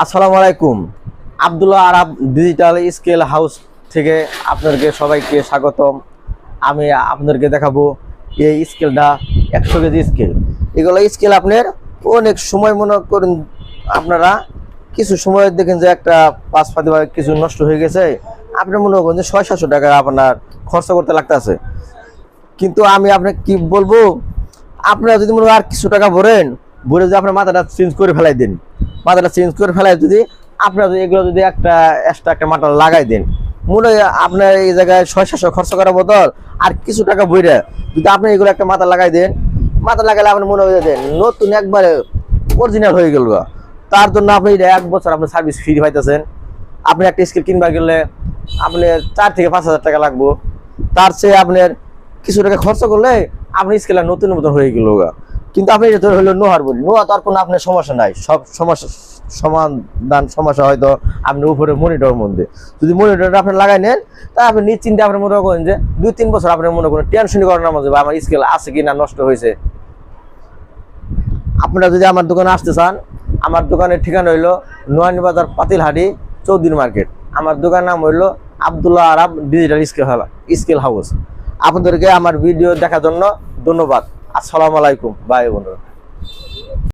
আসসালামু আলাইকুম। আব্দুল্লাহ আরব digital scale house থেকে আপনাদেরকে সবাইকে স্বাগতম। আমি আপনাদেরকে দেখাবো এই স্কেলটা 100 কেজি স্কেল। এগুলো স্কেল আপনার অনেক সময় মনে করেন আপনারা কিছু সময় দেখেন যে একটা পাঁচ পাতি বা কিছু নষ্ট হয়ে গেছে, আপনি মনে করেন যে 600-700 টাকা আপনার খরচা করতে লাগতেছে। কিন্তু আমি আপনাকে কি বলবো, আপনারা যদি মনে আর কিছু টাকা ভরেন, ভরে যদি আপনার মাথাটা চেঞ্জ করে ফেলাই দেন, মাথাটা চেঞ্জ করে ফেলাই যদি আপনারা যদি এগুলো যদি একটা এক্সট্রা একটা মাথা লাগাই দেন, মনে হয় আপনার এই জায়গায় 600-700 খরচ করার বদল আর কিছু টাকা বইরা যদি আপনি এগুলো একটা মাথা লাগাই দেন, মাথা লাগালে আপনার মনে হয়ে দেন নতুন একবারে অরিজিনাল হয়ে গেল। তার জন্য আপনি 1 বছর আপনি সার্ভিস ফ্রি পাইতেছেন। আপনি একটা স্কেল কিনবার গেলে আপনার 4 থেকে 5 হাজার টাকা লাগবো, তার চেয়ে আপনার কিছু টাকা খরচ করলে আপনি স্কেল নতুন মতন হয়ে গেল। কিন্তু আপনি এটা হলো নোহার বলি, নোয়া তার কোনো আপনার সমস্যা নাই, সব সমস্যা সমাধান সমস্যা হয়তো আপনি উপরে মনিটরের মধ্যে যদি মনিটরটা আপনি লাগাই নেন, তা আপনি নিশ্চিন্তে আপনি মনে করেন যে 2-3 বছর আপনি মনে করেন টেনশনই করার নাম বা আমার স্কেল আছে কি না নষ্ট হয়েছে। আপনারা যদি আমার দোকানে আসতে চান, আমার দোকানের ঠিকানা হইলো নোয়ানী বাজার পাতিলহাটি চৌধুরী মার্কেট। আমার দোকানের নাম হইলো আব্দুল্লাহ আরব ডিজিটাল স্কেল হাউস। আপনাদেরকে আমার ভিডিও দেখার জন্য ধন্যবাদ। আসসালামু আলাইকুম, বাই বন্ধুরা।